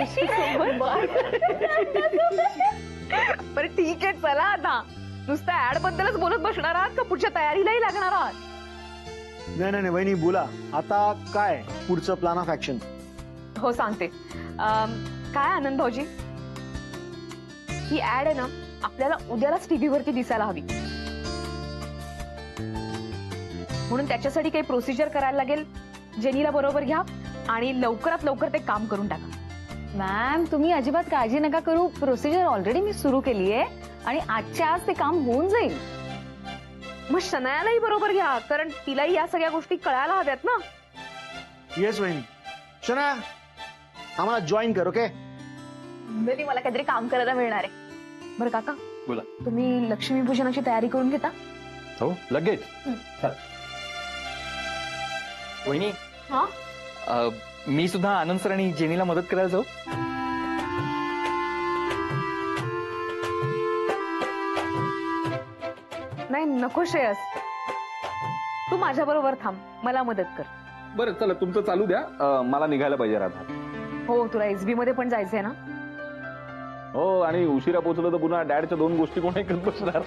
ऋषी सोबत. बरं ठीक आहे, चला आता. नुसतं ऍड बद्दलच बोलत बसणार आहात का पुढच्या तयारीलाही लागणार आहात? नाही नाही नाही वहिनी बोला, आता काय पुढचं प्लॅन ऑफ ऍक्शन? हो सांगते. काय आनंद भाऊजी, ही ऍड आहे ना आपल्याला उद्यालाच टीव्ही वरती दिसायला हवी, म्हणून त्याच्यासाठी काही प्रोसिजर करायला लागेल. जेनीला बरोबर घ्या आणि लवकरात लवकर ते काम करून टाका. मॅम तुम्ही अजिबात काळजी नका करू, प्रोसिजर ऑलरेडी मी सुरू केली आहे आणि आजच्या आज ते काम होऊन जाईल. मग शनायालाही बरोबर घ्या, कारण तिलाही या सगळ्या गोष्टी कळायला हव्यात ना. येस वहिनी. शना आम्हाला जॉईन कर. ओके म्हणजे मला काहीतरी काम करायला मिळणार आहे. बरं काका बोला. तुम्ही लक्ष्मीपूजनाची तयारी करून घेता? हो लगेच. वहिनी, हा मी सुद्धा आनंद सर आणि जेनीला मदत करायला जाऊ. नाही नको श्रेयस, तू माझ्या बरोबर थांब, मला मदत कर. बरं चला तुमचं चालू द्या, मला निघायला पाहिजे राधा. हो तुला एसबी मध्ये पण जायचंय ना. हो आणि उशिरा पोहोचलो तर पुन्हा डॅडच्या दोन गोष्टी कोण ऐकत बसणार.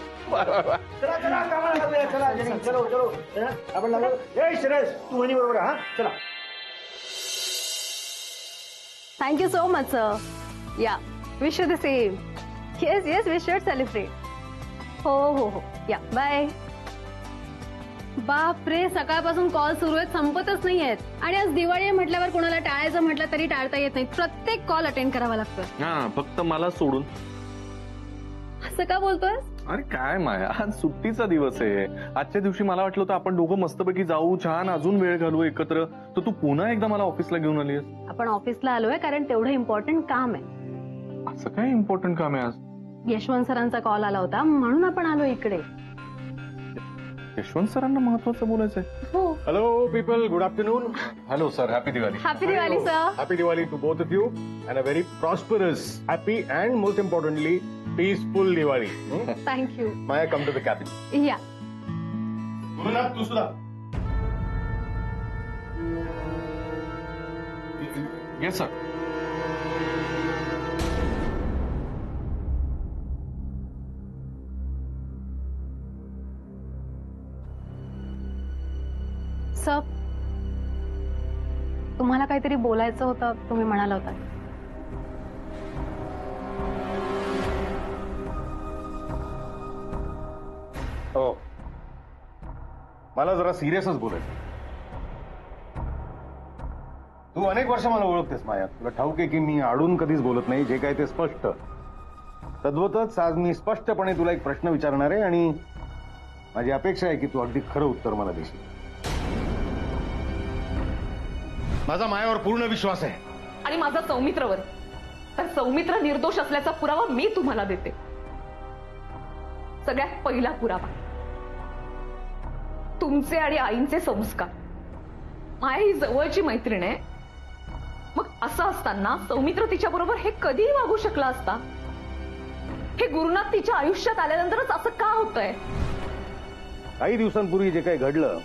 चला चला कामाला लागूया. चला जेनी, चलो चलो. आपण लागलो. ए श्रेयस तू वहिनी बरोबर हा. चला. Thank you so much sir. या wish you the same. Yes yes we should celebrate. हो हो हो या बाय. बाप रे, सकाळपासून कॉल सुरू आहेत, संपतच नाही आहेत. आणि आज दिवाळी आहे म्हटल्यावर कोणाला टाळायचं म्हटलं तरी टाळता येत नाही. प्रत्येक कॉल अटेंड करावा लागतो. हा फक्त मला सोडून. असं का बोलतोय? अरे काय माया, आज सुट्टीचा दिवस आहे. आजच्या दिवशी मला वाटलं होतं आपण दोघं मस्तपैकी जाऊ, छान अजून वेळ घालू एकत्र, तर तू पुन्हा एकदा मला ऑफिसला घेऊन आलीस. आपण ऑफिसला आलोय कारण तेवढं इम्पॉर्टंट काम आहे. असं काय इम्पॉर्टंट काम आहे आज? यशवंत सरांचा कॉल आला होता म्हणून आपण आलो इकडे. यशवंत सरांना महत्वाचं बोलायचंय. हो. Hello, people. Good afternoon. Hello sir, happy Diwali. Happy Diwali sir. Happy Diwali to both of you, and a very prosperous, happy, and most importantly, peaceful Diwali. Thank you. Maya, come to the cabin. या. Gurunath, tu suda. Yes sir. Sir तुम्हाला काहीतरी बोलायचं होतं, तुम्ही म्हणाला होता. हो, मला जरा सिरियसच बोलायचं. तू अनेक वर्ष मला ओळखतेस माया. तुला ठाऊक आहे की मी आडून कधीच बोलत नाही. जे काय ते स्पष्ट. तद्वतच आज मी स्पष्टपणे तुला एक प्रश्न विचारणार आहे आणि माझी अपेक्षा आहे की तू अगदी खरं उत्तर मला देशील. माझा मायावर पूर्ण विश्वास आहे. आणि माझा सौमित्रवर. तर सौमित्र निर्दोष असल्याचा पुरावा मी तुम्हाला देते. सगळ्यात पहिला पुरावा तुमचे आणि आईंचे संस्कार. माया ही जवळची मैत्रीण आहे, मग असं असताना सौमित्र तिच्या बरोबर हे कधीही वागू शकला असता? हे गुरुनाथ तिच्या आयुष्यात आल्यानंतरच असं का होतंय? काही दिवसांपूर्वी जे काही घडलं,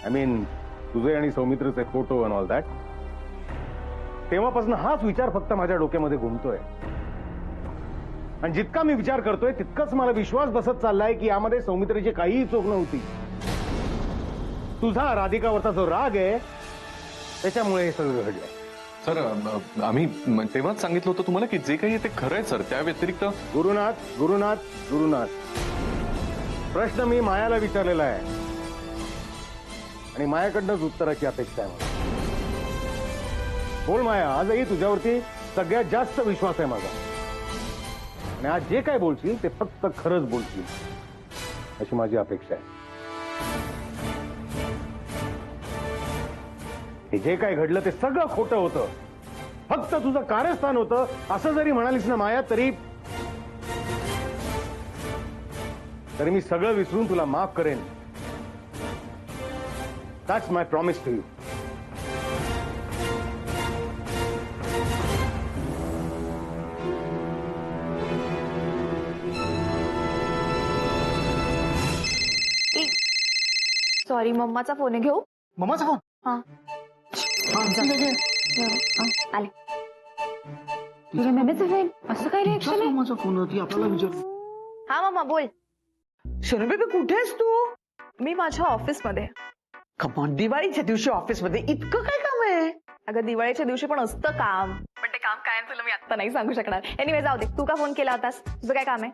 आय मीन तुझे आणि सौमित्रचे फोटो अँड ऑल दॅट, तेव्हापासून हाच विचार फक्त माझ्या डोक्यामध्ये घुमतोय. आणि जितका मी विचार करतोय तितकाच मला विश्वास बसत चाललाय की यामध्ये सौमित्रीची काहीही चूक नव्हती. तुझा राधिकावरचा जो राग आहे त्याच्यामुळे हे सगळं घडलंय. सर आम्ही तेव्हाच सांगितलं होतं तुम्हाला की जे काही ते खरं आहे सर. त्या व्यतिरिक्त गुरुनाथ गुरुनाथ गुरुनाथ, प्रश्न मी मायाला विचारलेला आहे आणि मायाकडनंच उत्तराची अपेक्षा आहे मला. बोल माया, आजही तुझ्यावरती सगळ्यात जास्त विश्वास आहे माझा. आणि आज जे काय बोलशील ते फक्त खरंच बोलशील अशी माझी अपेक्षा आहे. हे जे काय घडलं ते सगळं खोटं होतं. फक्त तुझं कारस्थान होतं असं जरी म्हणालीस ना माया, तरी मी सगळं विसरून तुला माफ करेन. That's my promise to you. Sorry, मम्माचा फोन आहे, घेऊ? मम्माचा फोन. हा हा, आले. तुझ्या मम्मीचा फोन असं काय रिएक्शन आहे? माझा फोन होती आपल्याला विचार. हा मामा बोल. शनू बेबी कुठे आहेस तू? मी माझ्या ऑफिसमध्ये. कमॉन, दिवाळीच्या दिवशी ऑफिस मध्ये इतकं काय काम आहे? अगं दिवाळीच्या दिवशी पण असतं काम, पण ते काम काय आहे तुला मी आता नाही सांगू शकणार. एनिवे जाऊ दे, तू का फोन केला होतास? तुझं काय काम आहे?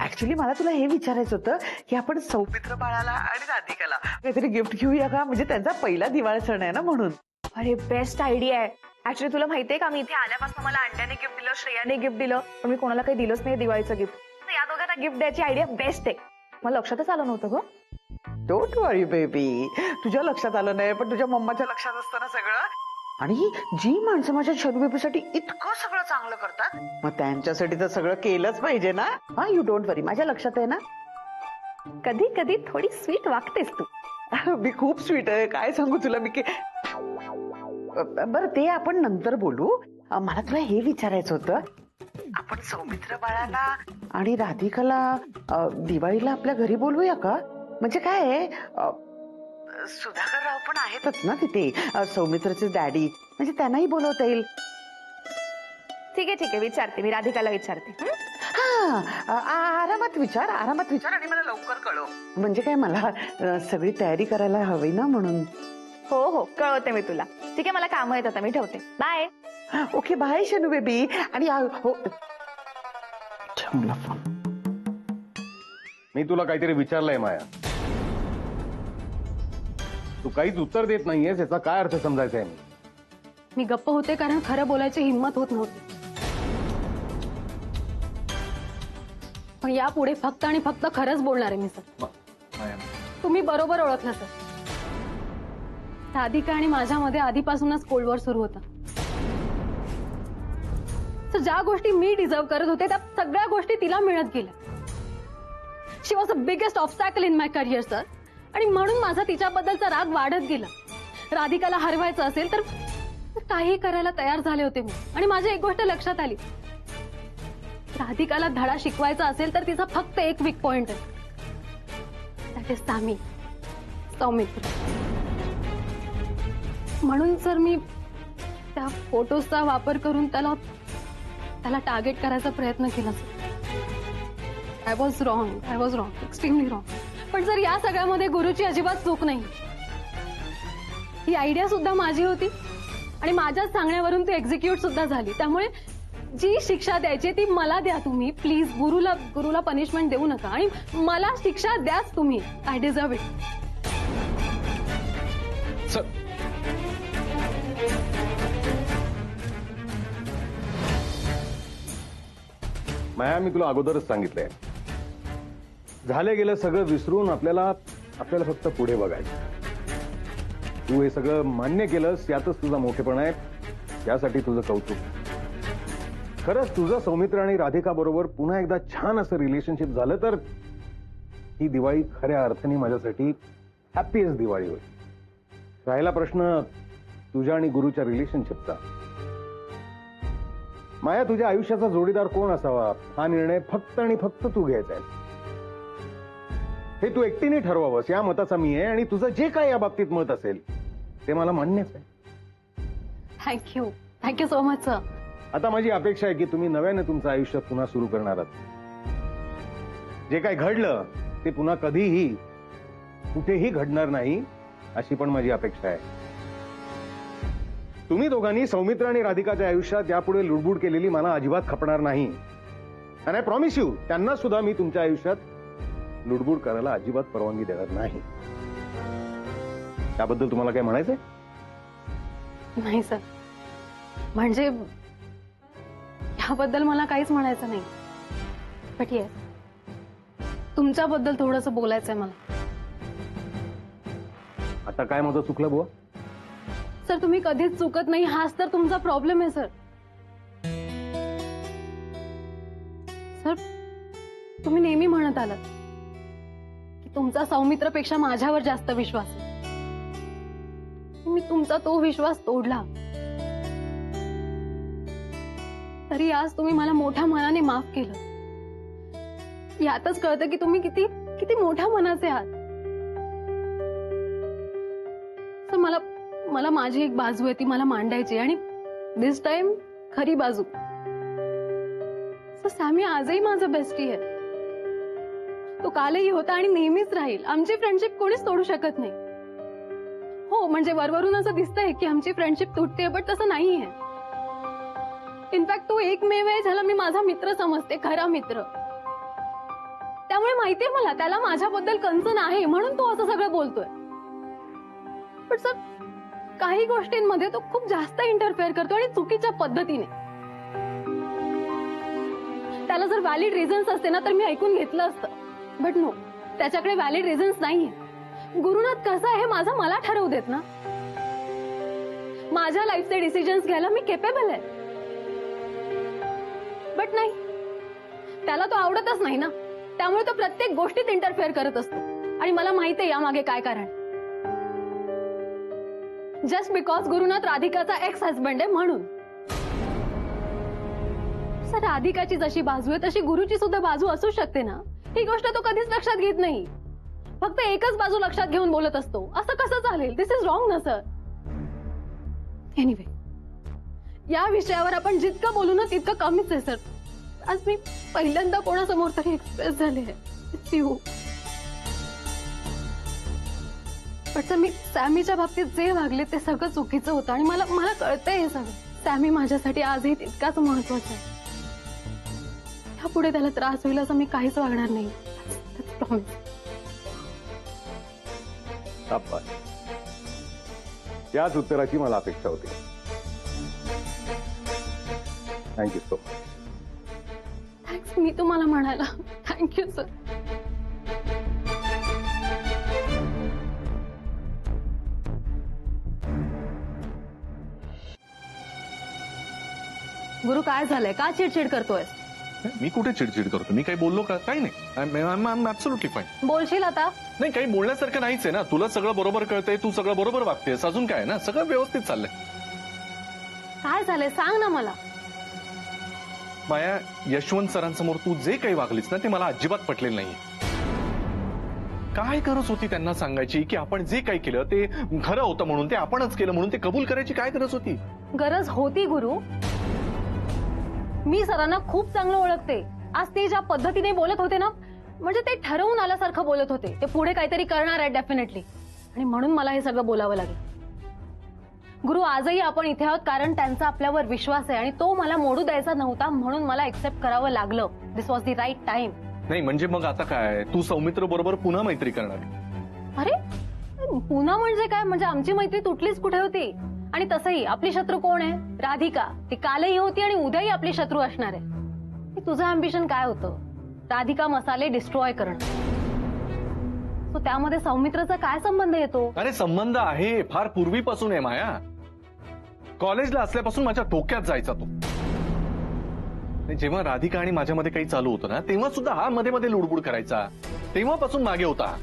ऍक्च्युली मला तुला हे विचारायचं होतं की आपण सौमित्र बाळाला आणि राधिकाला काहीतरी गिफ्ट घेऊया का? म्हणजे त्यांचा पहिला दिवाळी सण आहे ना म्हणून. अरे बेस्ट आयडिया आहे. ऍक्च्युली तुला माहितीये का, मी इथे आल्यापासून मला अंड्याने गिफ्ट दिलं, श्रेयाने गिफ्ट दिलं, पण मी कोणाला काही दिलंच नाही दिवाळीचं गिफ्ट. या दोघांना गिफ्ट द्यायची आयडिया बेस्ट आहे. मला लक्षातच आलं नव्हतं ग. डोंट वरी बेबी, तुझ्या लक्षात आलं नाही पण तुझ्या मम्माच्या लक्षात असतं ना सगळं. आणि जी माणसं माझ्या शनू बेबीसाठी इतकं सगळं चांगलं करतात, मग त्यांच्यासाठी तर सगळं केलंच पाहिजे ना. हा, यू डोंट वरी, माझ्या लक्षात आहे ना. कधी कधी थोडी स्वीट वागतेस तू. मी खूप स्वीट आहे, काय सांगू तुला मी. बरं ते आपण नंतर बोलू. मला तुला हे विचारायचं होतं, आपण सौमित्र बाळाला आणि राधिकाला दिवाळीला आपल्या घरी बोलवूया का? म्हणजे काय आहे, सुधाकर राव पण आहेतच ना तिथे, सौमित्रचे डॅडी, म्हणजे त्यांनाही बोलवता येईल. ठीक आहे विचारते, मी राधिकाला विचारते. हा, आरामात विचार आणि मला लवकर कळव. म्हणजे काय, मला सगळी तयारी करायला हवी ना म्हणून. हो कळवते मी तुला. ठीक आहे, मला काम आहेत आता, मी ठेवते. Bye. Okay, bye Shanu baby. आणि हो, मी तुला काहीतरी विचारलंय माया, तू काहीच उत्तर देत नाहीयेस, याचा काय अर्थ समजायचा आहे? मी गप्प होते कारण खरं बोलायची हिंमत होत नव्हती. पण यापुढे फक्त आणि फक्त खरंच बोलणार आहे मी सर. तुम्ही बरोबर ओळखलं सर. राधिका आणि माझ्यामध्ये आधीपासूनच कोल्ड वॉर सुरू होता. तर ज्या गोष्टी मी डिझर्व करत होते त्या सगळ्या गोष्टी तिला मिळत गेल्या. She was the biggest obstacle in my career sir. आणि म्हणून माझा तिच्याबद्दलचा राग वाढत गेला. राधिकाला हरवायचं असेल तर काही करायला तयार झाले होते मी. आणि माझी एक गोष्ट लक्षात आली, राधिकाला धडा शिकवायचा असेल तर तिचा फक्त एक वीक पॉइंट आहे, दॅट इज सामी, सौमित्र. म्हणून सर मी त्या फोटोजचा वापर करून त्याला टार्गेट करायचा प्रयत्न केला sir. I was wrong, extremely wrong. पण सर या सगळ्यामध्ये गुरुची अजिबात चूक नाही. ही आयडिया सुद्धा माझी होती आणि माझ्याच सांगण्यावरून ती एक्झिक्यूट सुद्धा झाली. त्यामुळे जी शिक्षा द्यायची ती मला द्या तुम्ही प्लीज. गुरुला पनिशमेंट देऊ नका आणि मला शिक्षा द्याच तुम्ही. I deserve it. माया, मी तुला अगोदरच सांगितलंय, झालं गेलं सगळं विसरून आपल्याला फक्त पुढे बघायचं. तू हे सगळं मान्य केलंस, यातच तुझा मोठेपणा आहे, यासाठी तुझं कौतुक. खरंच तुझं सौमित्र आणि राधिका बरोबर पुन्हा एकदा छान असं रिलेशनशिप झालं तर ही दिवाळी खऱ्या अर्थाने माझ्यासाठी हॅपीएस्ट दिवाळी होईल. राहिला प्रश्न तुझ्या आणि गुरुच्या रिलेशनशिपचा. माया, तुझ्या आयुष्याचा जोडीदार कोण असावा हा निर्णय फक्त आणि फक्त तू घ्यायचा आहे. हे तू एकटीने ठरवावंस, या मताचा मी आहे. आणि तुझं जे काय या बाबतीत मत असेल ते मला मान्यच आहे. Thank you so much sir. आता माझी अपेक्षा आहे की तुम्ही नव्याने तुमचं आयुष्य पुन्हा सुरू करणार आहात. जे काय घडलं ते पुन्हा कधीही कुठेही घडणार नाही अशी पण माझी अपेक्षा आहे. तुम्ही दोघांनी सौमित्र आणि राधिकाच्या आयुष्यात यापुढे लुडबुड केलेली मला अजिबात खपणार नाही. आणि आय प्रॉमिस यू, त्यांना सुद्धा मी तुमच्या आयुष्यात लुडबुड करायला अजिबात परवानगी देणार नाही. त्याबद्दल तुम्हाला काय म्हणायचंय? नाही सर, म्हणजे याबद्दल मला काहीच म्हणायचं नाही. बट येस, तुमच्याबद्दल थोडंसं बोलायचंय मला. आता काय माझं चुकलं बुवा? सर तुम्ही कधीच चुकत नाही, हाच तर तुमचा प्रॉब्लेम आहे सर. सर तुम्ही नेहमी म्हणत आलात की तुमचा सौमित्रपेक्षा माझ्यावर जास्त विश्वास आहे. मी तुमचा तो विश्वास तोडला. तरी आज तुम्ही मला मोठ्या मनाने माफ केलं. यातच कळतं की तुम्ही किती किती मोठ्या मनाचे आहात. सर मला माझी एक बाजू आहे ती मला मांडायची आणि दिस टाइम खरी बाजू. सॅमी आजही माझं बेस्टी आहे. तो कालही होता आणि नेहमीच राहील. आमची फ्रेंडशिप कोणीच तोडू शकत नाही. हो म्हणजे वरवरून असं दिसतंय की आमची फ्रेंडशिप तुटते, बट तसं नाहीये. इनफॅक्ट तो एकमेव आहे ज्याला मी माझा मित्र समजते, खरा मित्र. त्यामुळे माहितीये मला त्याला माझ्याबद्दल कन्सर्न आहे, म्हणून तो असं सगळं बोलतोय. पण सर काही गोष्टींमध्ये तो खूप जास्त इंटरफेअर करतो आणि चुकीच्या पद्धतीने. त्याला जर व्हॅलिड रिझन्स असते ना तर मी ऐकून घेतलं असतं, बट नो, त्याच्याकडे व्हॅलिड रिझन्स नाहीये. गुरुनाथ कसं आहे माझा मला ठरवू देत ना. माझ्या लाईफचे डिसिजन्स घ्यायला मी केपेबल आहे, बट नाही, त्याला तो आवडतच नाही ना. त्यामुळे तो प्रत्येक गोष्टीत इंटरफेअर करत असतो. आणि मला माहिती आहे यामागे काय कारण. जस्ट बिकॉज गुरुनाथ राधिकाचा एक्स हजबंड आहे म्हणून. सर राधिकाची जशी बाजू आहे तशी गुरुची सुद्धा बाजू असू शकते ना. ही गोष्ट तो कधीच लक्षात घेत नाही. फक्त एकच बाजू लक्षात घेऊन बोलत असतो. असं कसं चालेल? दिस इज रॉंग ना सर. एनिवे, या विषयावर आपण जितकं बोलू ना तितकं कमीच आहे सर. आज मी पहिल्यांदा कोणासमोर तरी एक्सप्रेस झाले आहे. पण सर मी सॅमीच्या बाबतीत जे वागले ते सगळं चुकीचं होतं आणि मला कळतंय हे सगळं. सॅमी माझ्यासाठी आजही तितकाच महत्वाचा आहे. यापुढे त्याला त्रास होईल असं मी काहीच वागणार नाही. प्रॉमिस. याच उत्तराची मला अपेक्षा होती. Thank you so much. थँक्स मी तुम्हाला म्हणायला. Thank you sir. गुरु काय झालंय? का चिडचिड करतोय? मी कुठे चिडचिड करतो? मी काही बोललो का? काही नाही. I am absolutely fine. बोलशील आता? नाही, काही बोलण्यासारखं नाहीच आहे ना. तुला सगळं बरोबर कळतंय, तू सगळं बरोबर वागतेस. अजून काय ना, सगळं व्यवस्थित चाललंय. काय झालंय सांग ना मला. माया, यशवंत सरांसमोर तू जे काही वागलीस ना ते मला अजिबात पटलेलं नाहीये. काय गरज होती त्यांना सांगायची की आपण जे काही केलं ते खरं होतं म्हणून, ते आपणच केलं म्हणून ते कबूल करायची काय गरज होती? गरज होती गुरु. मी सरांना खूप चांगलं ओळखते. आज ते ज्या पद्धतीने बोलत होते ना, म्हणजे ते ठरवून आल्यासारखं बोलत होते. ते पुढे काहीतरी करणार आहे डेफिनेटली, आणि म्हणून मला हे सगळं बोलावं लागेल. गुरु आजही आपण इथे आहोत कारण त्यांचा आपल्यावर विश्वास आहे आणि तो मला मोडू द्यायचा नव्हता, म्हणून मला एक्सेप्ट करावं लागलं. दिस वॉज द राईट टाइम. नाही म्हणजे मग आता काय, तू सौमित्र बरोबर पुन्हा मैत्री करणार आहे? अरे पुन्हा म्हणजे काय? म्हणजे आमची मैत्री तुटलीच कुठे होती? आणि तसंही आपली शत्रू कोण आहे? राधिका. ती कालही होती आणि उद्याही आपली शत्रू असणार आहे. तुझं अम्बिशन काय होतं? राधिका मसाले डिस्ट्रॉय करणं. सो त्यामध्ये सौमित्रचा काय संबंध येतो? अरे संबंध आहे, फार पूर्वीपासून आहे माया. कॉलेजला असल्यापासून माझ्या डोक्यात जायचा तो. जेव्हा राधिका आणि माझ्यामध्ये काही चालू होतं ना तेव्हा सुद्धा हा मध्ये मध्ये लुडबुड करायचा. तेव्हापासून मागे होता.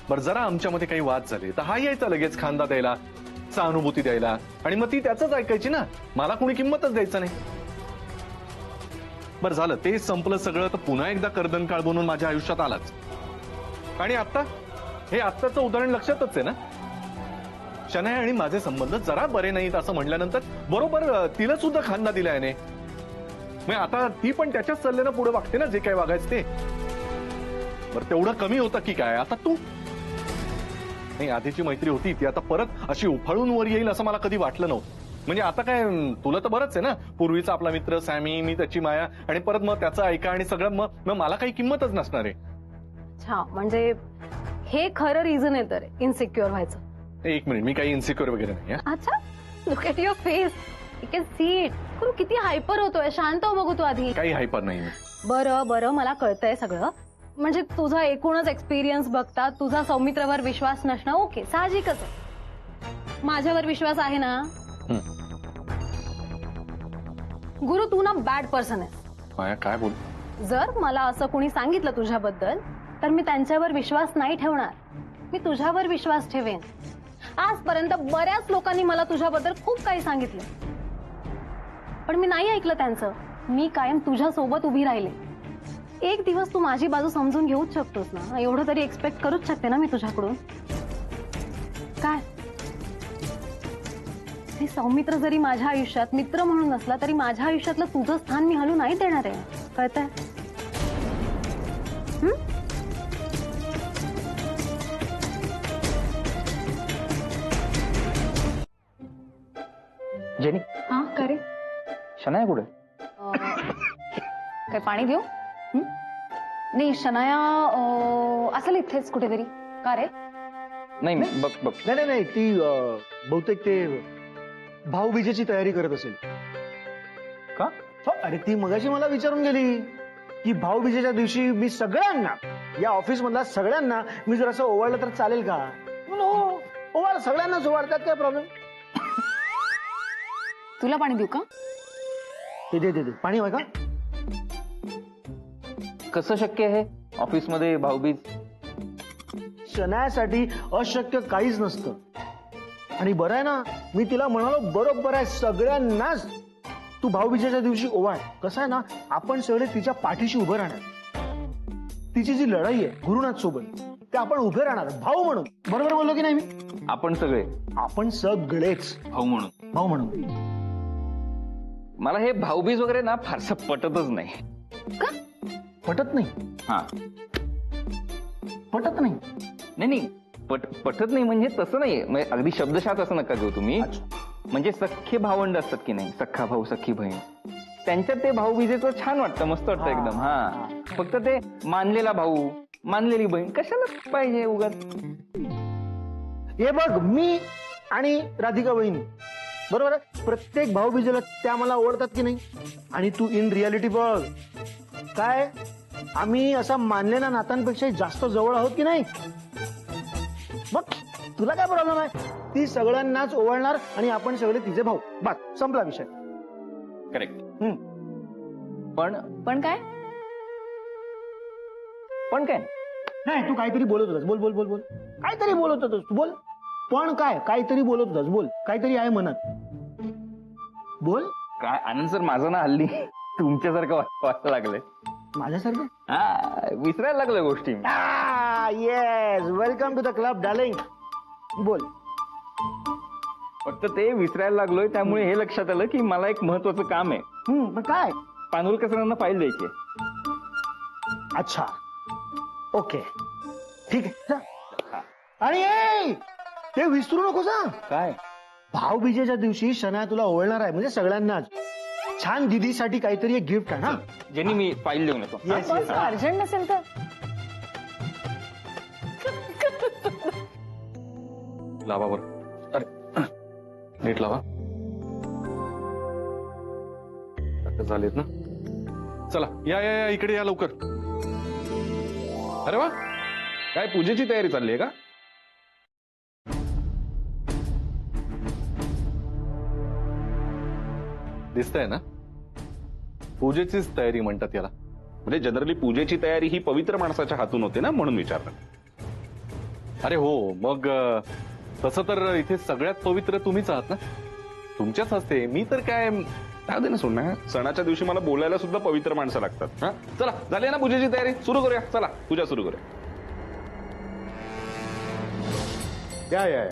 बरं जरा आमच्यामध्ये काही वाद झाले तर हा यायचा लगेच खांदा द्यायला, सहानुभूती द्यायला, आणि मग ती त्याच ऐकायची ना. मला कोणी किंमतच द्यायचं नाही. बरं झालं ते संपलं सगळं, तर पुन्हा एकदा कर्दनकाळ बनून माझ्या आयुष्यात आलाच. आणि आता हे आत्ताचं उदाहरण लक्षातच आहे ना. शनाया आणि माझे संबंध जरा बरे नाहीत असं म्हटल्यानंतर बरोबर तिला सुद्धा खांदा दिला याने. मग आता ती पण त्याच्याच सल्ल्यानं पुढे वागते ना, जे काय वागायचं ते. बरं तेवढं कमी होतं की काय आता तू? नाही, आधीची मैत्री होती ती आता परत अशी उफाळून वर येईल असं मला कधी वाटलं नव्हतं. म्हणजे आता काय, तुला तर बरंच आहे ना, पूर्वीचा आपला मित्र सॅमी, मी त्याची माया, आणि परत मग त्याचं ऐका आणि सगळं, मग मला काही किंमतच नसणार आहे. अच्छा, म्हणजे हे खरं रिझन आहे तर इन्सिक्युअर व्हायचं? एक मिनिट, मी काही इन्सिक्युअर वगैरे नाही. अच्छा, look at your face, you can see it. किती हायपर होतोय. शांत हो बघू तू आधी. काही हायपर नाही. बरं मला कळतंय सगळं. म्हणजे तुझा एकूणच एक्सपिरियन्स बघता तुझा सौमित्रवर विश्वास नसणं ओके, साहजिकच आहे. माझ्यावर विश्वास आहे ना? गुरु तू ना बॅड पर्सन आहेस. माया काय बोल? जर मला असं कोणी सांगितलं तुझ्याबद्दल तर मी त्यांच्यावर विश्वास नाही ठेवणार. मी तुझ्यावर विश्वास ठेवेन. आजपर्यंत बऱ्याच लोकांनी मला तुझ्याबद्दल खूप काही सांगितलं, पण मी नाही ऐकलं त्यांचं. मी कायम तुझ्या सोबत उभी राहिले. एक दिवस तू माझी बाजू समजून घेऊच शकतोस ना, एवढं तरी एक्सपेक्ट करूच शकते ना मी तुझ्याकडून. काय आणि सौमित्र जरी माझ्या आयुष्यात मित्र म्हणून नसला तरी माझ्या आयुष्यातलं तुझं स्थान मी हलू नाही देणार आहे, कळतंय? जेनी, हा का रे? शनाया कुठे? काय पाणी देऊ? नाही, शनाया असेल इथेच कुठेतरी. का रे? नाही बघ बघ. नाही नाही ती बहुतेक ते भाऊबीजेची तयारी करत असेल. का? हो, अरे ती मगाशी मला विचारून गेली की भाऊबीजेच्या दिवशी मी सगळ्यांना, या ऑफिस मधल्या सगळ्यांना मी जर असं ओवाळलं तर चालेल का? म्हणलं, हो ओवाळ, सगळ्यांनाच ओवाळतात, काय प्रॉब्लेम? तुला पाणी देऊ का? ते दे पाणी हवंय का? कसं शक्य आहे ऑफिसमध्ये भाऊबीज? शनायासाठी अशक्य काहीच नसतं. आणि बरं आहे ना, मी तिला म्हणालो बरोबर आहे, सगळ्यांनाच तू भाऊबीजेच्या दिवशी ओवाळ. कसं आहे ना, आपण सगळे तिच्या पाठीशी उभं राहणार. तिची जी लढाई आहे गुरुनाथ सोबत, ते आपण उभे राहणार भाऊ म्हणून. बरोबर बोललो की नाही मी? आपण सगळे आपण सगळेच भाऊ म्हणून. भाऊ म्हणून. मला हे भाऊबीज वगैरे ना फारसं पटतच नाही. पटत नाही? हा, पटत नाही? नाही पटत नाही म्हणजे तसं नाहीये, म्हणजे अगदी शब्दशः असं नका घेऊ तुम्ही. म्हणजे सख्खे भावंड असतात की नाही, सख्खा भाऊ सख्खी बहीण, त्यांच्यात ते भाऊबीजेचं छान वाटतं, मस्त वाटतं एकदम. हा, फक्त ते मानलेला भाऊ मानलेली बहीण कशाला पाहिजे उगाच? हे बघ, मी आणि राधिका बहीण बरोबर आहे, प्रत्येक भाऊबीजेला त्या मला ओळखतात की नाही. आणि तू इन रियालिटी बघ, काय आम्ही असा मानलेल्या नात्यांपेक्षा जास्त जवळ आहोत की नाही? मग तुला काय प्रॉब्लेम आहे? ती सगळ्यांनाच ओवाळणार आणि आपण सगळे तिचे भाऊ. बस, संपला विषय. करेक्ट. पण काय? पण काय नाही, तू काहीतरी बोलत होतास. बोल बोल बोल बोल. काहीतरी बोलत होतास तू, बोल. पण काय? काहीतरी बोलत होतास, बोल. काहीतरी आहे मनात, बोल. काय आनंद सर, माझं ना हल्ली तुमच्यासारखं वाटायला लागलंय. माझ्यासारखं? हा, विसरायला लागलं गोष्टी. Yes, welcome to the club darling. बोल. फक्त ते विसरायला लागलोय, त्यामुळे हे लक्षात आलं की मला एक महत्वाचं काम आहे. मग काय? पानोलकर सरांना फाईल द्यायची. अच्छा, ओके, ठीक आहे जा. आणि ए, ते विसरू नको जा. काय? भाऊबीजेच्या दिवशी शनाया तुला ओळणार आहे, म्हणजे सगळ्यांनाच. छान दीदीसाठी काहीतरी एक गिफ्ट आहे ना. ज्यांनी मी फाईल देऊन येतो. Yes yes. अर्जंट नसेल तर लावा बरं. अरे नीट लावा. आता झालेत ना? चला या या या, इकडे या लवकर. अरे वा, काय पूजेची तयारी चालली आहे का? दिसतंय ना, पूजेचीच तयारी म्हणतात याला. म्हणजे जनरली पूजेची तयारी ही पवित्र माणसाच्या हातून होते ना, म्हणून विचारलं. अरे हो, मग तसं तर इथे सगळ्यात पवित्र तुम्हीच आहात ना. तुमच्याच हस्ते. मी तर काय काय दे ना सोड ना, सणाच्या दिवशी मला बोलायला सुद्धा पवित्र माणसं लागतात. हा, चला झाली ना पूजेची तयारी, सुरू करूया. चला पूजा सुरू करूया. या या या.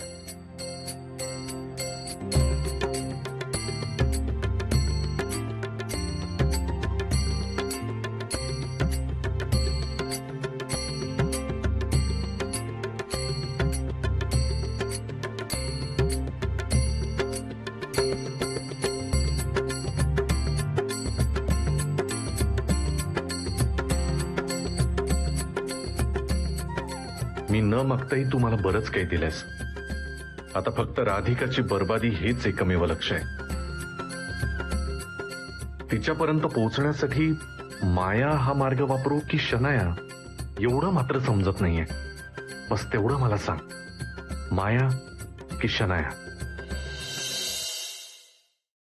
मी न मागताही तू मला बरंच काही दिलंस. आता फक्त राधिकाची बर्बादी हेच एकमेव लक्ष आहे. तिच्यापर्यंत पोहोचण्यासाठी माया हा मार्ग वापरू की शनाया, एवढं मात्र समजत नाहीये. बस तेवढं मला सांग, माया की शनाया?